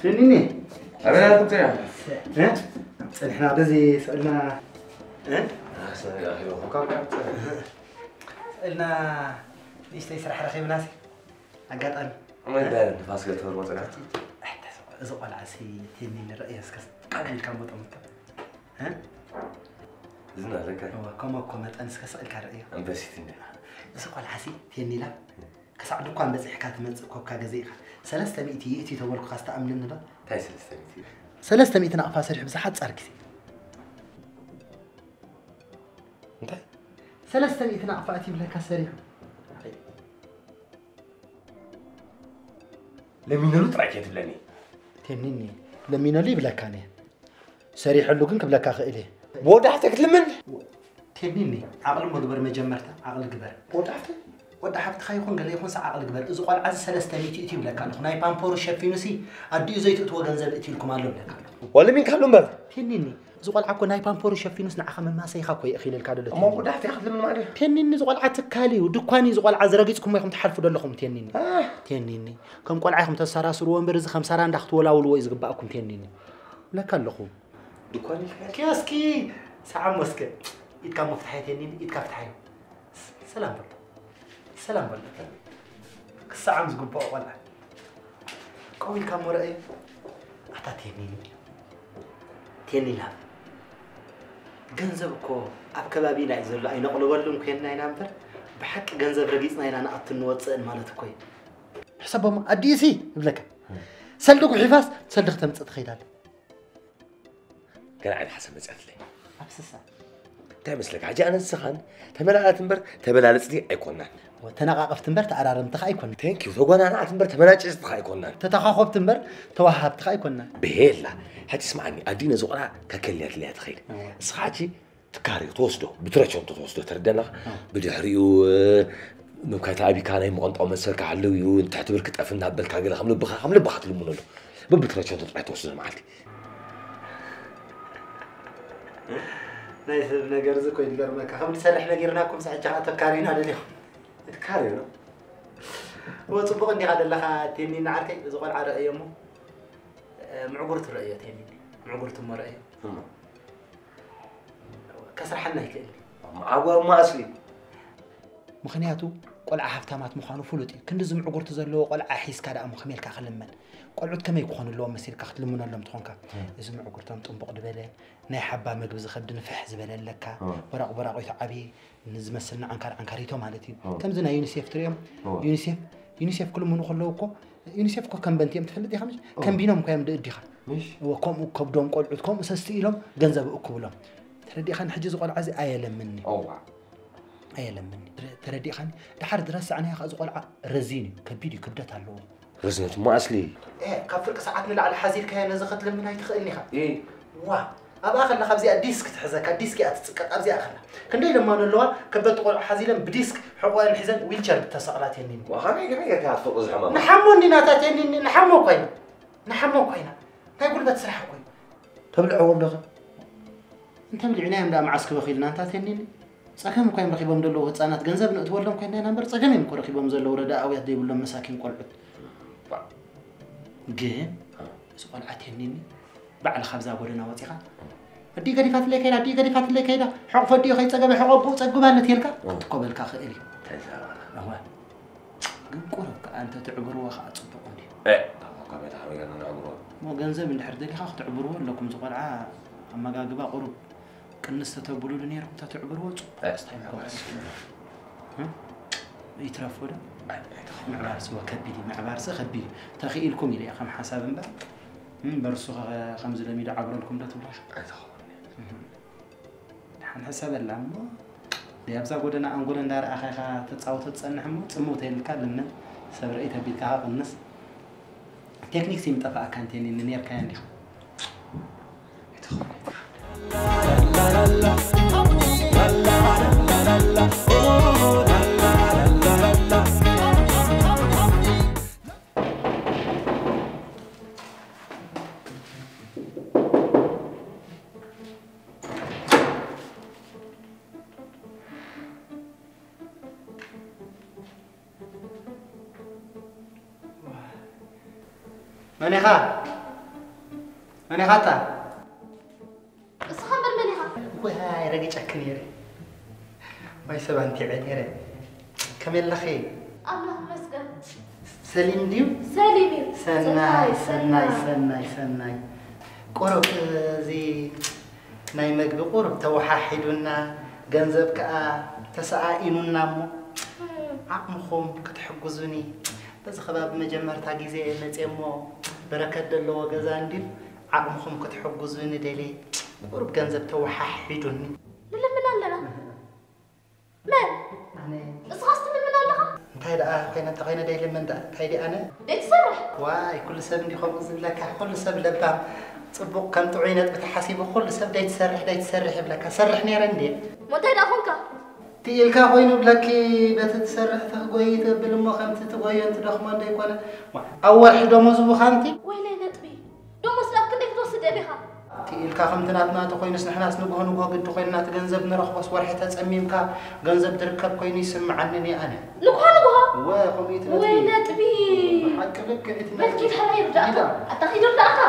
تنيني أنا كنت يعني ها احنا بزي سألنا ها أحسن يا أخي لو فكرت سألنا ليش تيسرح رخي مناسي عقاد أنا ما يبان نفاس قلت هو مثلا احتسب زق العسي تنين الرئيس كاس قبل كم بطمك ها زنا لك هو كم أنس كسأل كرئيه أم بس تنين زق العسي تنين لا كسعد كم بس حكاية مز كوكا جزيرة 300 إتي تقول خاص تأمننا ده تايسل 300 نقفا سرح بزحات صاركسي انت 300 نقفا أتي بلا كسريح لمين لو تراكيت بلاني تنيني لمين لي بلا كاني سريح اللوكن قبل كاخ إليه بودحتك لمن تنيني عقل مدبر مجمرته عقل جبر بودحتك ودا حبت خايخون قال يكون ساعة عقل جبر إذا قال عز 300 إتي بلا كان خناي بامبور شفينوسي أدي زيت تو جنزل إتي لكم على بلا كان ولا مين كان لمبر تنيني إذا قال عكو ناي بامبور شفينوس نعخ من ما سيخاكو يا أخي للكادو ما بودحت ياخذ لمن ما تنيني إذا قال عتكالي ودكاني إذا قال عز رقيتكم ما يكون تحلفوا دلكم تنيني تنيني كم قال عيكم تسارا وان برز 5 ران دخت ولا ولو إذا قبأكم تنيني لا كان لكم دكاني كياسكي ساعة مسكة يتكام مفتاحي تنيني يتكام فتحي سلام برضه سلام برضه الساعة مزقبة ولا قوي كم مرأي أتا تنيني لا جنزبكو أبكبابي لا يزول لا ينقلوا ولهم كنا ينامبر بحق جنزب رقيسنا ينا أطن واتسأل مالتكوي حسابهم أديسي بلك سلدك حفاظ سلدك تمسط خيلال كان عاد حسب مسألة لي أبسسا تمسلك عجي أنا السخان تملا تنبر تملا لسدي أيقوننا وتناقف تنبر تعرارم تخاي كنا ثانك يو تقول أنا تنبر تملا جز تخاي كنا تتخاخب تنبر توهب تخاي كنا بهلا هتسمعني أدينا زقرا ككليات اللي هتخيل صحاتي تكاري توصده بترشون توصده تردنا بدحريو مكاتب أبي كان يوم قنط أو مسك علو يو تحت بركة أفنى بالكاجل خمل بخات المنولو ببترشون تطلع توصده معلي نايس نجار زكوي نجار مكا خمل سرح نجارناكم ساعة جاء تكارين هذا اليوم تكارينا وصبغ إني هذا اللي تاني نعرف زقال على رأيهم معقولة الرأي تاني معقولة المرأي كسر حنا يكلي معقول ما أصلي مخنياتو قلع حفتامات مخانو فلوتي كندز معقولة زلوا قلع حيس كذا مخميل كخل من قلعت كم يكون اللي هو مسير كخل من اللي متخونك إذا معقولة تنطبق دبله نحبا مجبز خد نفح زبالة لك ورق يتعبي نز مثلنا عنكاريتو مالتي كم زنا يونيسيف تريم يونيسيف كل من خلوكو يونيسيف كم بنتيم تفلت يا خمس كم بينهم كم دخل وكم كبدهم قلعتكم أساسيلهم جنزب أكبلهم تردي خان حجز قل عزي أيلم مني أيلم مني تردي خان دحر درس عنها خذ قلعة رزيني كبيري كبدت على اللون رزنة ما أصلي كفرق ساعتنا على الحزير كان نزخت لمن هاي تخيلني خا إيه واو أبا أخذ لخبزي الديسك تحزك الديسك أتسكت أبزي أخذ كندي لما نلوه كبت قل حزيلا بديسك حقوق الحزن ويلشر بتسقلات ينين وهذا يجي قاعد فوق الزحمة نحمو نيناتات ينين نحمو كوينا تقول بتسرح كوين تبلعهم دخل أنت بالعناية ده معسكر بخيلنا أنت تنين ساكن مكان رخيبهم دلوا هتصانات جنزب نتولهم كنا نمبر ساكن يمكن رخيبهم زلوا رداء أو يهدي يقولهم مساكين قلعت جه سؤال عتينيني بعد خبزة ورنا وتيخا أدي قدي فات لي كيدا حق فدي خي تجمع حق أبو تجمع أنا تيلكا تقبل كأخيري هو قرب أنت تعبروا خاطر بقولي إيه قبل حاجة أنا نعبره مو جنزب من حردي خاطر تعبروا لكم زقال أما جاجبا قرب كنست تقولوا لي نيركم تعبروا يترفوا ده مع بارس وكبيدي مع بارس خبيدي تخيلكم يلي خم حساب بقى برسو خمس لميد عبر لكم ده تبلاش حن حساب اللامو دي أبزا قدنا أنقول دار أخي تتصاوت تصنع مو تسموه الكلمة سبرئت بيتها الناس تكنيك سيمتفق كانتين إن نير كان دي منيخا تا اسخبر منيخا وهاي رقيتك كنيري ما يسبانتي عتيري كمل لخي الله مسكن سليم ديو سليمي سناي قرب زي ناي مقبي قرب توححدونا ገንዘብ ከአ ተሰዓኢኑና ሞ عقمكم كتحجزوني بس خباب مجمرتا غيزي مصيمو بركت دلو غزا انديل عقمكم كتحجزوني دلي قرب ገንዘብ توححدوني لمن علنا من انا اسخست من علنا انتي دا كاينه تقينا دايل من دا كايدي انا ديت سرح واي كل سب ندي خبز لك كل سب لبام صبوق كم تعينت بتحسيب كل سب دايت سرح بلك سرح نيرندي متى دافونك تيلكا خوينو بلاكي بتتسرح تغويت بالمو خمت تغوي انت دخمان دا يكون اول حدو مزبو خانتي ويلي نطبي دومس لك كنت توصد بها تيلكا خمتناتنا تخوينس نحناس نغو قد تخوينا تغنزب نرخبس ورحي تصميمكا غنزب تركب كويني يسمعنني انا نغو وقميت نطبي ويلي نطبي حق لك انت بلكي حلا يبدا اتخيل داكا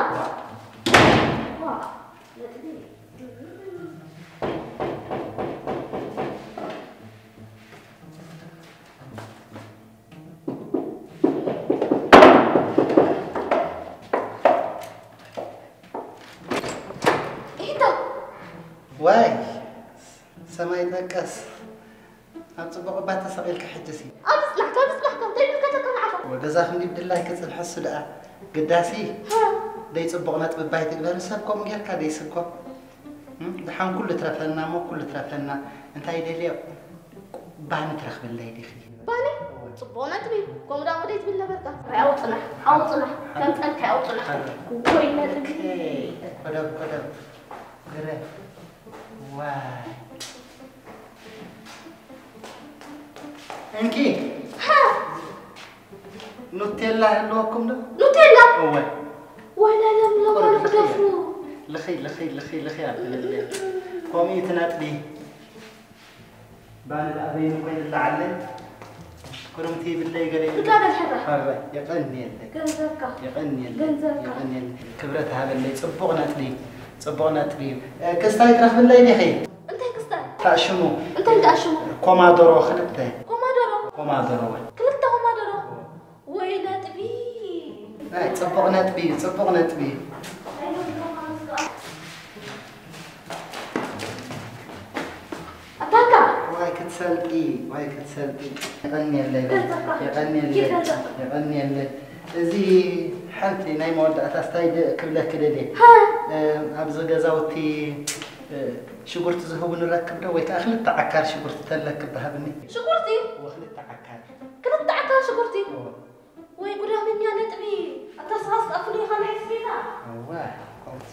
واي سماي تنقص أتصبغ بات سقيلك حجسي أصلحك طيب كتكون عفا وجزاهم لي بالله كتصل حس دقة قداسي داي تصبغنا تبباي تقبل سبكم غير كدا يسبكم دحان كل ترفلنا مو كل ترفلنا انت هيدي لي بان ترخ بالله يدي خي باني صبونا تبي قوم دام وديت بالله بركة عوطنا كم أنت عوطنا وين تبي قدب غير واي انكي ها نوتيلا لوكم ده نوتيلا اول ولا لم نقدفو لخي عبد الله قومي تناتبي بان الابين وين اللعلن كرمتي بالله قال بكاد الحرة حرة يقني لك يقني كبرتها بالله صبغنا تبي كستاي ترخ بالله يا اخي انت كستاي تاشمو انت اشمو كومادورو خلقته كومادورو كلتا كومادورو وين تبي هاي صبغنا تبي اتاكا واي كتسلقي يقني الليل زي حنتي ناي مودعت استايد كبله كددي ابز غزاوتي شغورت زهو نركب ده ويك اخلت عكار شغورت تلك بهبني شغورتي واخلت عكار كنت عكار شغورتي وي قدام مني انا تبي اتصاص افلي خلي فينا واه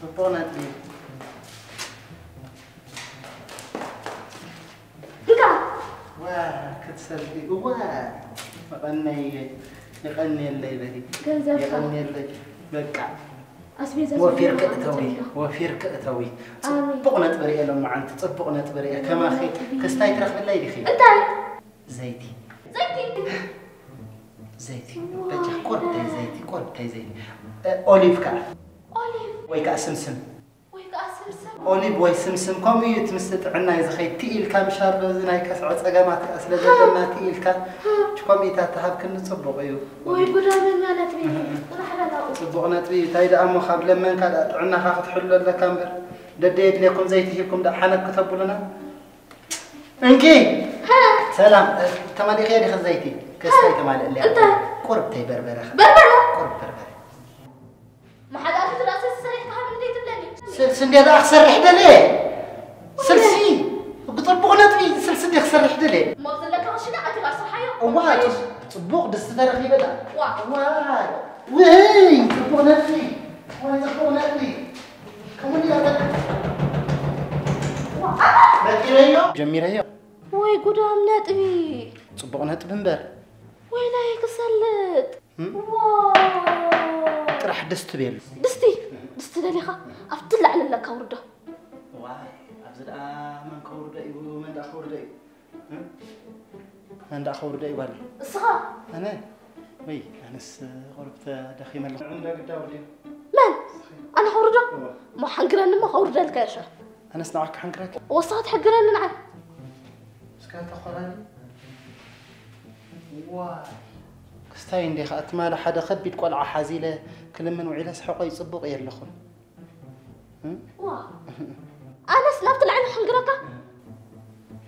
صبونا تبي بكا واه كتسلقي واه يقني الليل يقني الليل بقى وفير كأتوي صبغنا تبرئ لما عنت صبغنا تبرئ كما خي كستاي ترخ بالليل خي انت زيتي بجح قربتي زيتي أوليف كا ويكا سمسم أوليف وي سمسم كم يتمسد عنا إذا خي تقيل كام شهر بزناي كسعة أجمعت أصل جدنا تقيل كا كم يتاتهاب كن صبغ أيوه وي قدام أنا تبي صبغنا تبي تايد أمو خاب لما كان عنا خاخد حلو لك كامبر دديت لكم زيتيكم ده حنك كتبوا لنا إنكي سلام تمالي خيري خزيتي كستاي تمالي اللي أنت قربتي بربرة قرب بربرة ما حدا أخذ رأسي السريح تحب من ديت بلاني سلسل دي أخسر رحدة ليه سلسي بطبقنا تبي سلسل دي أخسر رحدة ليه ما بزل لك غشنا أتي غسر حيو واي صبوق دستة رخي بدأ واي وي صبوقنا تبي كمان يا بدأ بكيريو جميريو وي قدام نتبي صبوقنا تبنبر وين هيك سلت واو راح دست بيل دستي دليخة أفتلع لك ورده واي أبزد من كورده ومن دا خورده ولا الصغار أنا وي أنس غربت دخيمة عندك داولين من؟ أنا خورجة؟ ما حنقرن ما خورجة الكاشة أنس نوعك حنقرك وصلت حقرن نعم سكات أخراني واي كستاين دي خات ما لحد خد بيتقول على حزيلة كل من وعيله سحقه يصبغ يرلخون واه أنس نبت العين حنقرك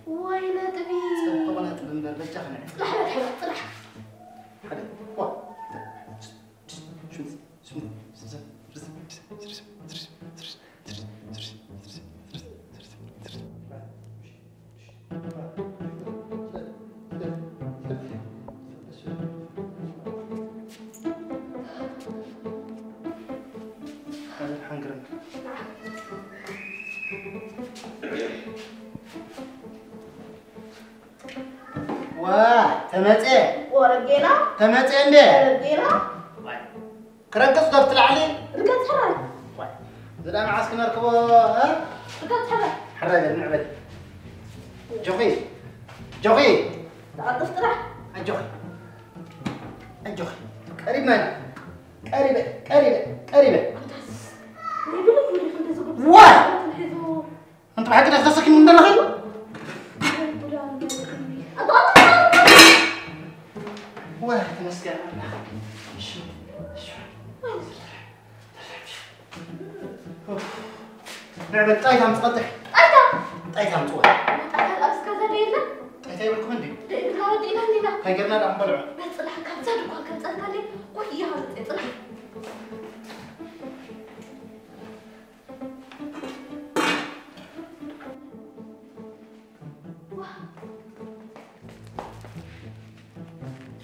ويلا تبي طبعا هتبن بالجهنة طلع حلو طلع حدا واه شو هذا الحنقرن واه تمتع ورقينا تمتع عنده رقينا كركس ضبط العلي رقت حرر زلمة عسكر نركبه ها رقت حرر حرر نعبد جوخي تعال تفتح الجوخي قريب منا قريبة واه انت بحق نفسك من ده الغيب واه تمسكن نعبد طايتها متقطع طايتها متوه طايتها يبلكم عندي هاي قلنا لهم بلعوا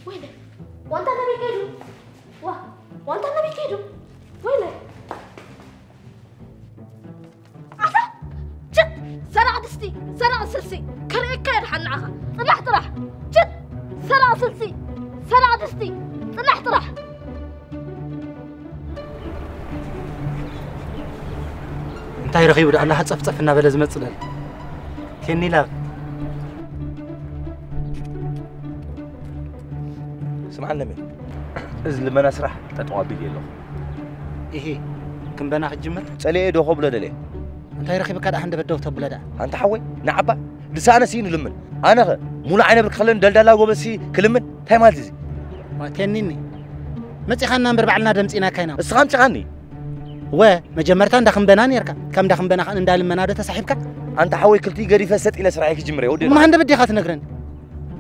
وينك؟ وانت النبي كيدو؟ وانت النبي كيدو؟ وينك؟ عسى؟ جد سرع دستي سرع سلسي كريك كير حنعها طرح جد سرع سلسي سرع دستي طرح انتي رغيب الله هتصفصفنا بلا زمصلل كني لا سمع لنا مين إذ لما نسرح تتوابي له إيه كم بنا خجمت سألي دو خبلا دلي انتي رغيب كاد حند بدو تبلدا أنت حوي نعبا لسانة سين لمن أنا مولا عيني بتخلين دلدلا وبسي كلمن تاي مالتي ما تنيني متي خلنا نبر بعلنا دمصينا كاينا اسخان تغني و مجمرتا ندخم بنان يركا كم دخم بنا اندال مناده تسحبك أنت حوي كلتي قري فسد إلى سرعيك جمري ودي ما عند بدي خات نغرن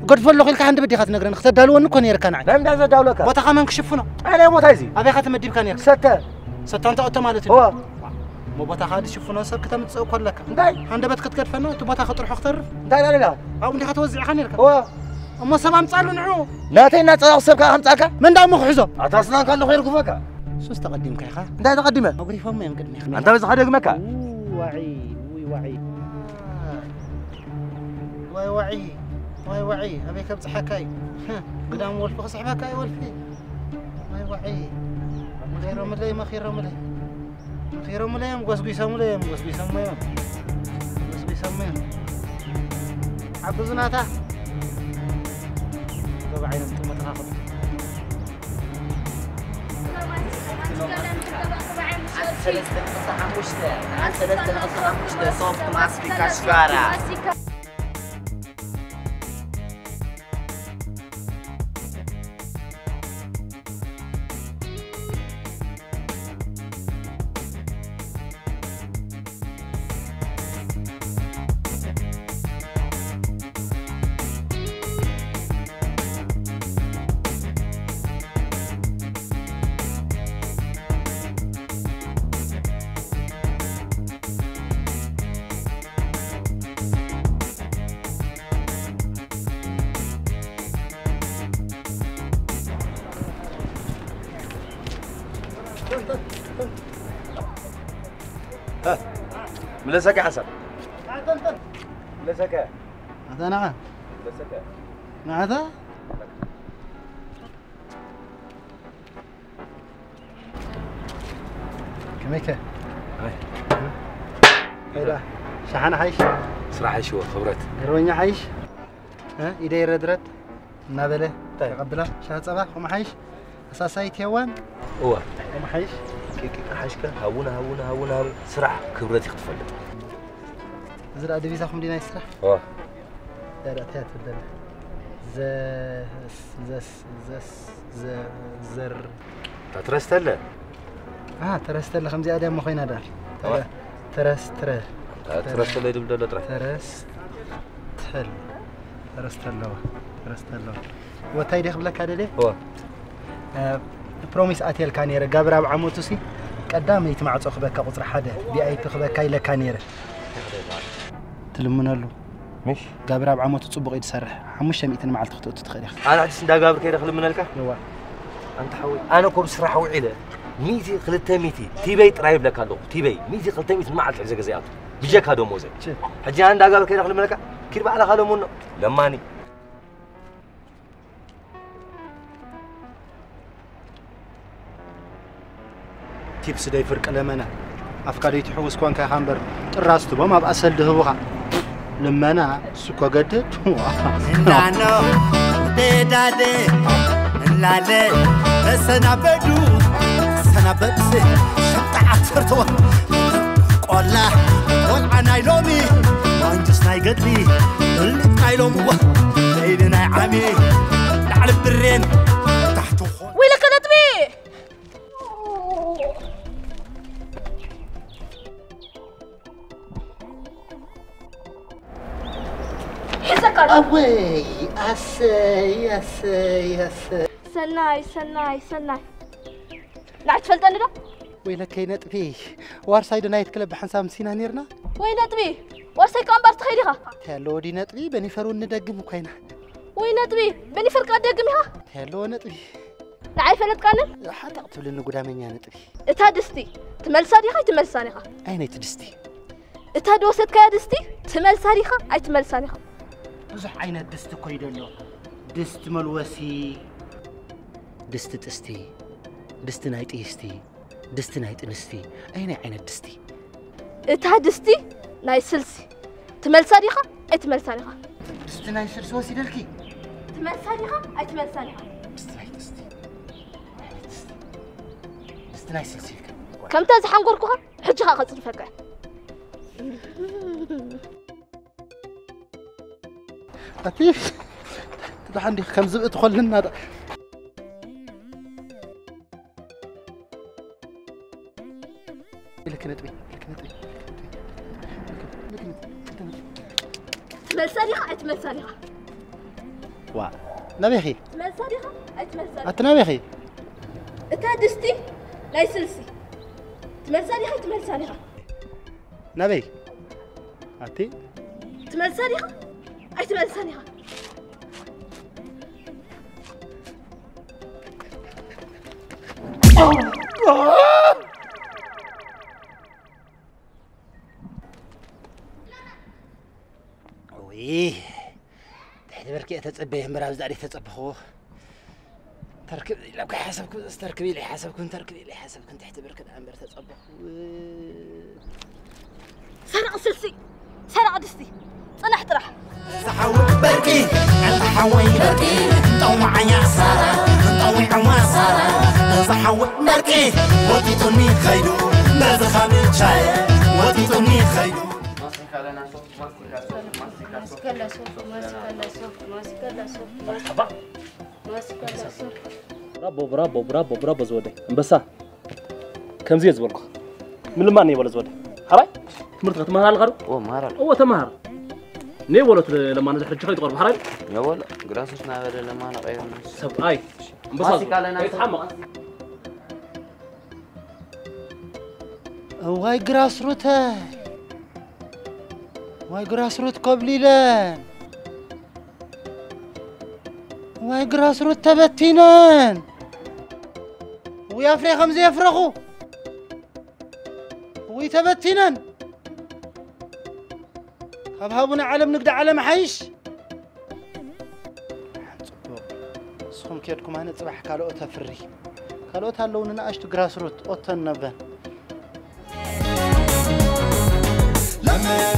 قد فلو خلك عند بدي خات نغرن ختدالو نكون يركا نعم نعم ده دولك بوتا خامن كشفنا أنا مو تايزي ابي خات مدي بكان يركا ستة انت اوتو مالتي هو مو بوتا خاد شفنا سب كتم تصو كلك داي عند بت كتكدفنا تو بوتا خطر حختر داي لا او ندي خاتوزع خان يركا هو اما سبا مصالو نعو ناتي ناصا سبك همصاك من دا مخحزو أتصلنا كان خير كفاك سوس تقدم كايخا انت تقدمه اغري فم يم قدمي انت بس حدق مكا وعي ابي كبص حكاي قدام ولف خصح حكاي ولفي وعي غير ملي ما خير ملي مغسقي سملي عبزناتا طبعا انتم متخافوا سلسلة نقطة حموشتة صوت ماسكي كاشكارا ملسك يا حسن ملسك هذا نعم ملسك هذا كميكا هاي شحن عايش صراحة شو خبرت يرويني عايش ها يدي ردرد نابله قبلها شهر صباح ومحيش أساسيت يوان هو ومحيش كيك حاشكا هونا سرعة كبرتي خطفل زر أدبي زاخم دينا يسرح اه لا تهات الدل زر ترستله ترستل خمسة آدم مخينا دار ترستل يدبل ترى ترستل وتاي دخل لك هذا ليه هو بروميس أتيل كانيرة قبل بعموتوسي قدام يتمع تأخذك قطر حدا بأي تأخذك إلى كانيرة تلمنا له مش قبل بعموت تصبغ يتسرح حمش ميتين مع التخطوط تتخلي أنا عجز دا قبل كده خلي من لك هو أنت حاول أنا كوب سرح وعيلة ميتي خلتها ميتي تيبي ترايب لك هذا تيبي ميتي خلتها ميتي مع الحزة جزيات بيجك هذا موزة حجي أنا دا قبل كده خلي من لك كير بقى على خاله منه لماني تيبس دا يفرق لمنا أفكاري تحوس كون كهامبر الراس تبغى ما بأسل دهوها لما أنا سكوا قدت نانو ديدادي نلالي سنة بدو شمتع عطرتو قولا قول نايلومي وانجس نايقدلي اللي نايلوم ليلي نايعامي نعلم برين تحتو خون ويلك نطبي حسك أوي أسي سناي نعت فلتني ده ويلك نطبي وارسايد نايت كلب حنسام مسينا نيرنا وين نطبي ورسي كان بارت خيرها تالو دي نطبي بني فرون ندقم كوينا وين نطبي بني فرق ادقمها تالو نطبي نعرف نتقنن حتى قتل انه قدامنيا نطبي اتا دستي تملساني خا تملساني خا اين تدستي اتا دوست كا دستي تملساني خا اي تملساني خا بزح عينات دست كويدلو دست ملوسي دست تستي دست نايت إيستي دست نايت إنستي أين عينات دستي اتا دستي ناي سلسي تملساني خا اي تملساني خا دست ناي سلسوسي دلكي تملساني خا اي تملساني خا دست ناي دستي دست ناي سلسي كم تزحن قركوها حجها خاصر فكا أتيش تدو عندي خمس ادخل لنا ده لك نتبي تملساني خا اي تملساني خا وا نبي أخي تملساني خا اي تملساني أتنبي أخي اتا دستي ناي سلسي تملساني خا تملساني خا نبي أتي تملساني خا اي تملساني خا ويه تحت بركي أتصبيه مرابز داري تتصبخوه تركب لو حسبكم استركبي لي حسبكم تركبي لي حسبكم تحت بركة الأمبر تتصبخ سرع سلسي سرع دستي صلحت راح صحوك بركي الحوي بركي طوع يا سارة طوع ما سارة صحوك بركي وديتوني خيدو نزخامي شاي وديتوني خيدو برافو زودي بس كم زي زبلك من لما ني ولا زودي حراي تمرت تمهر الغرب مهر هو تمهر ني ولت لما نزح رجخ يتقرب حراي يا ولا جراسنا بدل لما انا غير سب اي بس يتحمق واي جراس روتا واي جراس روت قبليلان واي جراس روت تبتينان ويا فري خمسة يفرغوا ويتبتينان هبهبنا عالم نقدر على محيش صوم كيركم أنا تصبح كالوتها فري كالوتها لون أنا أشتو جراس روت أوتن نبان لما